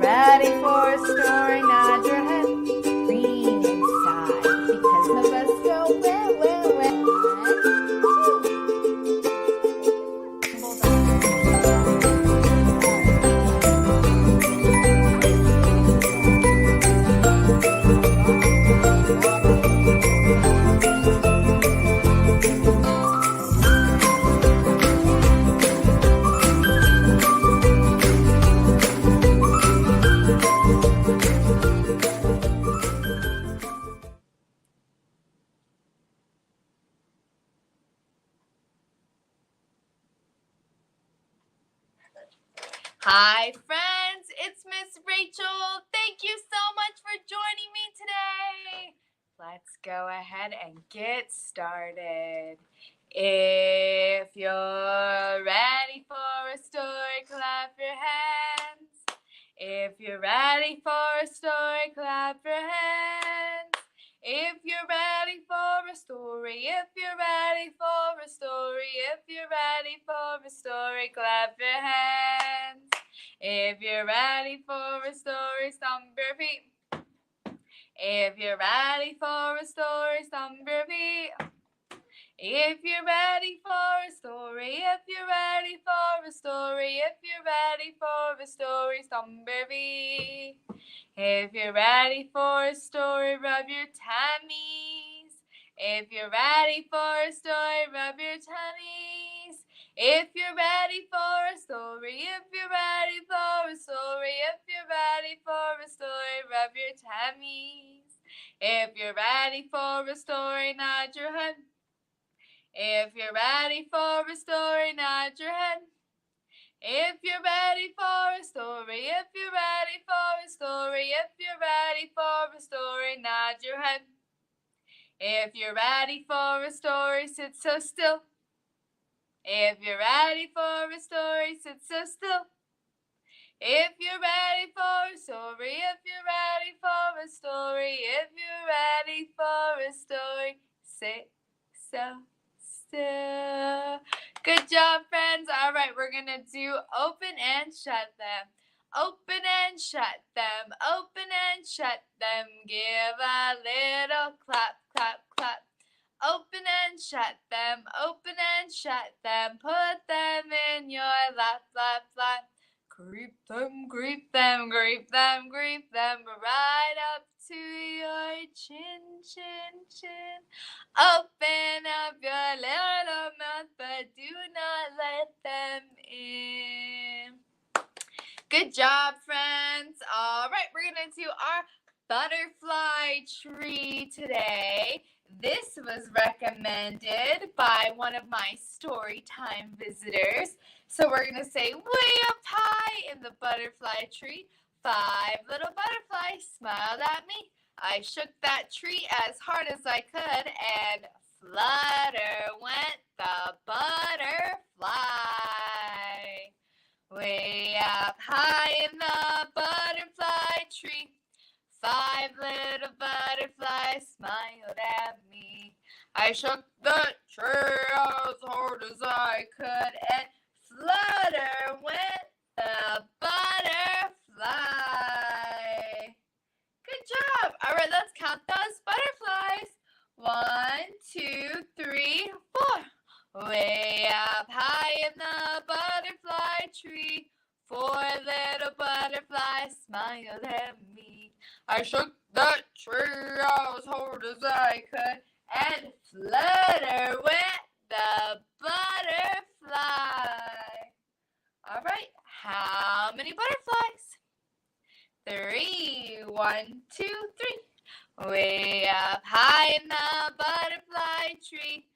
ready for a story, nod your head. Green inside, because of us go well, well, well. 1, Hi friends, it's Miss Rachel. Thank you so much for joining me today. Let's go ahead and get started. If you're ready for a story, clap your hands. If you're ready for a story, clap your hands. If you're ready for a story, if you're ready for a story, if you're ready for a story, clap your hands. If you're ready for a story, stomp your feet. If you're ready for a story, stomp your feet. If you're ready for a story, if you're ready for a story, if you're ready for a story, stomp your feet. If you're ready for a story, rub your tummies. If you're ready for a story, rub your tummies. If you're ready for a story, if you're ready for a story, if you're ready for a story, rub your tummies. If you're ready for a story, nod your head. If you're ready for a story, nod your head. If you're ready for a story, if you're ready for a story, if you're ready for a story, nod your head. If you're ready for a story, sit so still. If you're ready for a story, sit so still. If you're ready for a story, if you're ready for a story, if you're ready for a story, sit so still. Good job, friends. All right, we're going to do open and shut them. Open and shut them. Open and shut them. Give a little clap, clap, clap. Open and shut them. Open and shut them. Put them in your lap, lap, lap. Creep them, creep them, creep them, creep them right up to your chin, chin, chin. Open up your little mouth, but do not let them in. Good job, friends. All right, we're going to do our butterfly tree today. This was recommended by one of my Storytime visitors. So we're going to say, way up high in the butterfly tree, 5 little butterflies smiled at me. I shook that tree as hard as I could, and flutter went the butterfly. Way up high in the butterfly tree, 5 little butterflies smiled at me. I shook the tree as hard as I could, and flutter went the butterfly. Good job. All right, let's count those butterflies. 1, 2, 3, 4. Way up high in the butterfly tree, 4 little butterflies smiled at me. I shook that tree as hard as I could, and flutter went the butterfly. All right, how many butterflies? 3. 1, 2, 3. Way up high in the butterfly tree,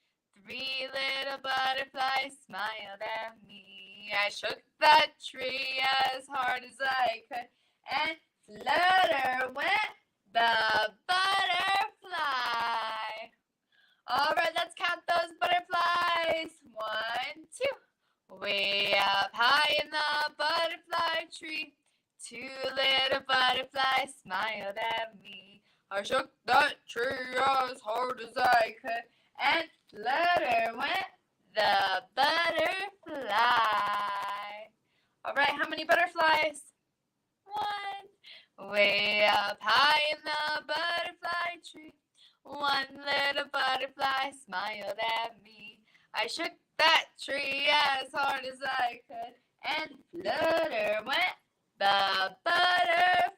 3 little butterflies smiled at me. I shook that tree as hard as I could, and flutter went the butterfly. All right, let's count those butterflies. 1, 2. Way up high in the butterfly tree, 2 little butterflies smiled at me. I shook that tree as hard as I could, and flutter went the butterfly. All right, how many butterflies? 1, Way up high in the butterfly tree, one little butterfly smiled at me. I shook that tree as hard as I could, and flutter went the butterfly.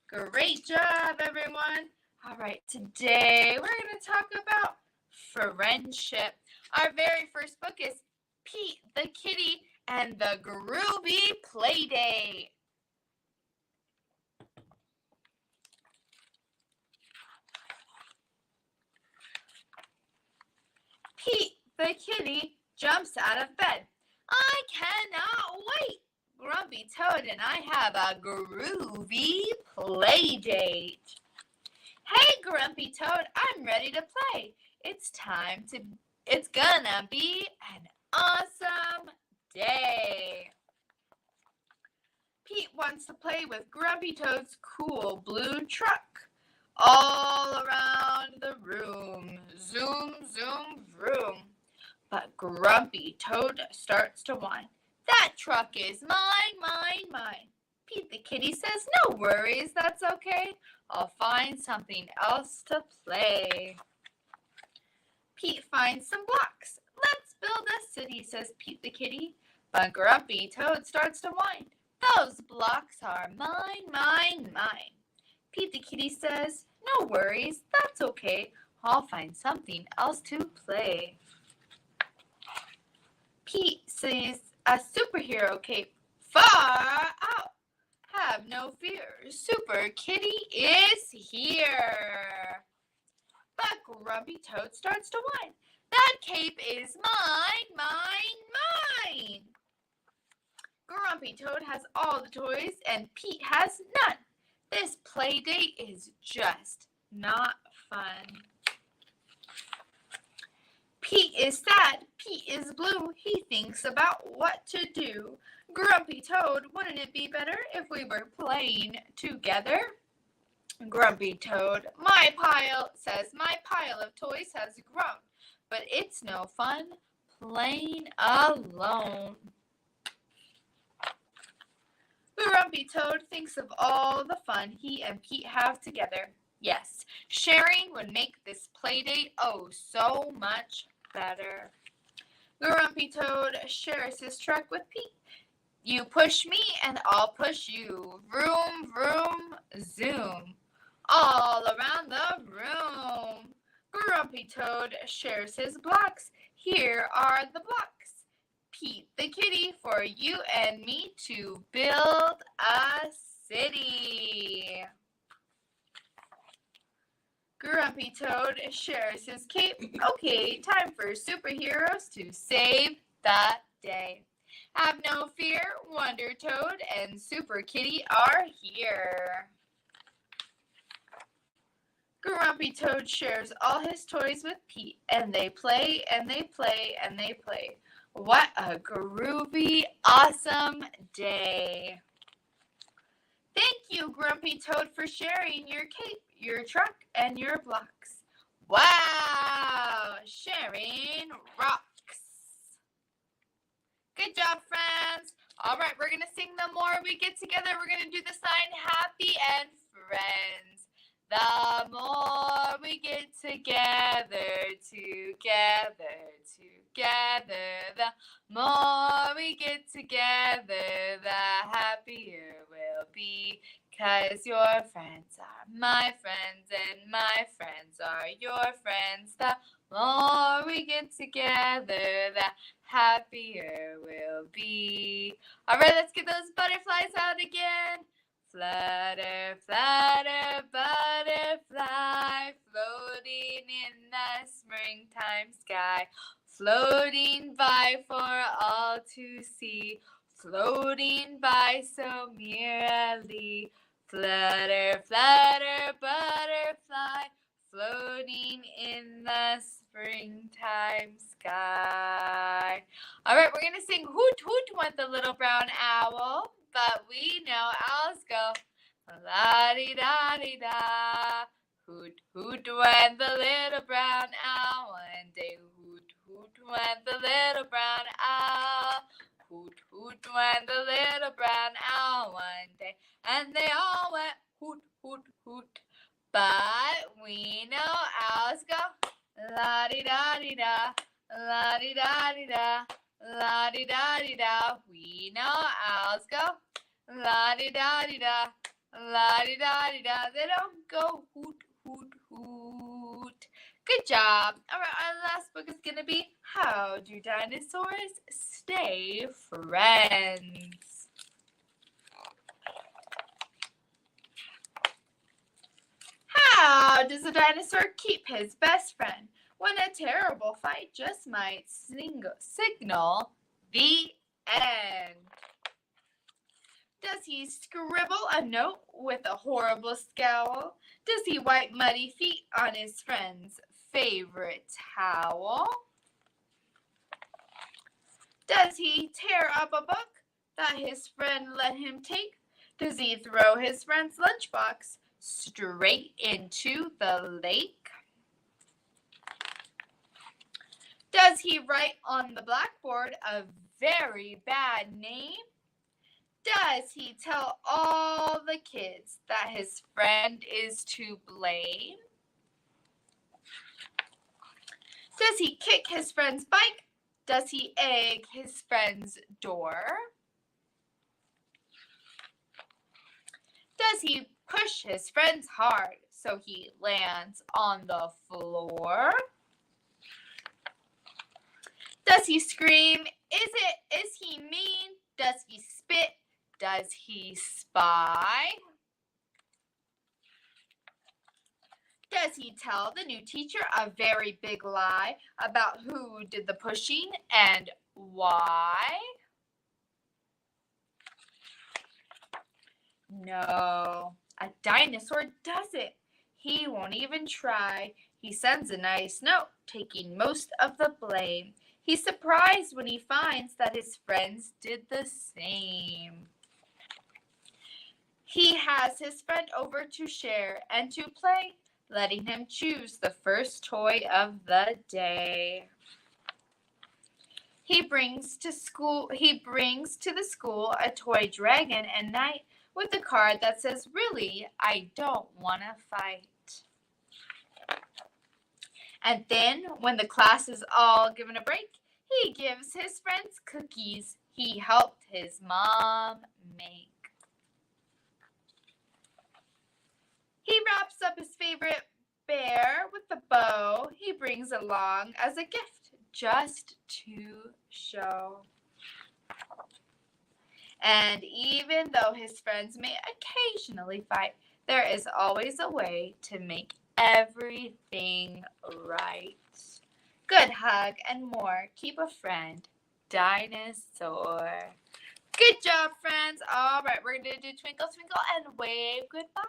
Great job, everyone. All right, today we're going to talk about friendship. Our very first book is Pete the Kitty and the Groovy Playdate. Pete the kitty jumps out of bed. I cannot wait. Grumpy Toad and I have a groovy play date. Hey, Grumpy Toad, I'm ready to play. It's gonna be an awesome day. Pete wants to play with Grumpy Toad's cool blue truck. All around the room, zoom, zoom, vroom. But Grumpy Toad starts to whine. That truck is mine, mine, mine. Pete the kitty says, no worries, that's okay. I'll find something else to play. Pete finds some blocks. Let's build a city, says Pete the kitty. But Grumpy Toad starts to whine. Those blocks are mine, mine, mine. Pete the kitty says, no worries, that's okay. I'll find something else to play. Pete sees a superhero cape far out. Have no fear, Super Kitty is here. But Grumpy Toad starts to whine. That cape is mine, mine, mine. Grumpy Toad has all the toys and Pete has none. This play date is just not fun. Pete is sad. Pete is blue. He thinks about what to do. Grumpy Toad, wouldn't it be better if we were playing together? Grumpy Toad, my pile of toys has grown, but it's no fun playing alone. Grumpy Toad thinks of all the fun he and Pete have together. Yes, sharing would make this playdate oh so much better. Grumpy Toad shares his truck with Pete. You push me and I'll push you. Vroom, vroom, zoom. All around the room. Grumpy Toad shares his blocks. Here are the blocks. Pete the kitty for you and me to build a city. Grumpy Toad shares his cape. Okay, time for superheroes to save the day. Have no fear, Wonder Toad and Super Kitty are here. Grumpy Toad shares all his toys with Pete, and they play, and they play, and they play. What a groovy, awesome day. Thank you, Grumpy Toad, for sharing your cape, your truck, and your blocks. Wow, sharing rocks. Good job, friends. All right, we're going to sing the more we get together. We're going to do the sign happy and friends. The more we get together, the more we get together, the happier we'll be. 'Cause your friends are my friends and my friends are your friends. The more we get together, the happier we'll be. All right, let's get those butterflies out again. Flutter, flutter, butterfly, floating in the springtime sky, floating by for all to see, floating by so merrily. Flutter, flutter, butterfly, floating in the springtime sky. All right, we're going to sing Hoot Hoot went the little brown owl, but we know owls go la-di-da-di-da. Hoot Hoot went the little brown owl one day. Hoot Hoot went the little brown owl. hoot, hoot went the little brown owl one day, and they all went hoot, hoot, hoot. But we know owls go la-di-da-di-da, la-di-da-di-da, la-di-da-di-da. We know owls go la-di-da-di-da, la-di-da-di-da. They don't go hoot, hoot, hoot. Good job. All right, our last book is going to be How Do Dinosaurs Stay Friends? How does a dinosaur keep his best friend when a terrible fight just might signal the end? Does he scribble a note with a horrible scowl? Does he wipe muddy feet on his friend's favorite towel? Does he tear up a book that his friend let him take? Does he throw his friend's lunchbox straight into the lake? Does he write on the blackboard a very bad name? Does he tell all the kids that his friend is to blame? Does he kick his friend's bike? Does he egg his friend's door? Does he push his friends hard so he lands on the floor? Does he scream? Is he mean? Does he spit? Does he spy? Does he tell the new teacher a very big lie about who did the pushing and why? No, a dinosaur doesn't. He won't even try. He sends a nice note, taking most of the blame. He's surprised when he finds that his friends did the same. He has his friend over to share and to play, letting him choose the first toy of the day. He brings to the school a toy dragon and knight with a card that says, "Really, I don't want to fight." And then, when the class is all given a break, he gives his friends cookies he helped his mom make. He wraps up his favorite bear with a bow he brings along as a gift just to show. And even though his friends may occasionally fight, there is always a way to make everything right. Good hug and more. Keep a friend. Dinosaur. Good job, friends. All right, we're going to do Twinkle, Twinkle, and wave goodbye.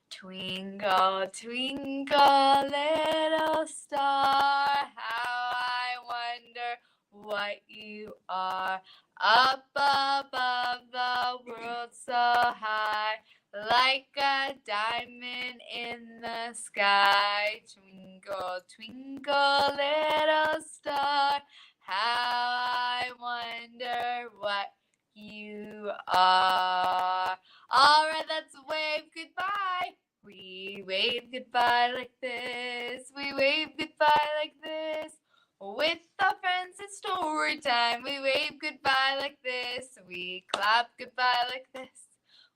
Twinkle, twinkle, little star, how I wonder what you are. Up above the world so high, like a diamond in the sky. Twinkle, twinkle, little star, how I wonder what you are. All right, let's wave goodbye. We wave goodbye like this. We wave goodbye like this. With our friends, it's story time. We wave goodbye like this. We clap goodbye like this.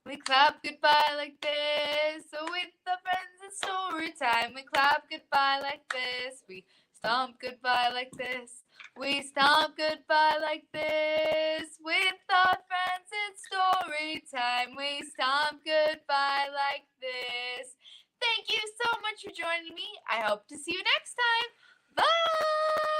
We clap goodbye like this. With our friends, it's story time. We clap goodbye like this. We stomp goodbye like this. We stomp goodbye like this. With our friends, it's story time. We stomp goodbye like this. Thank you so much for joining me. I hope to see you next time. Bye!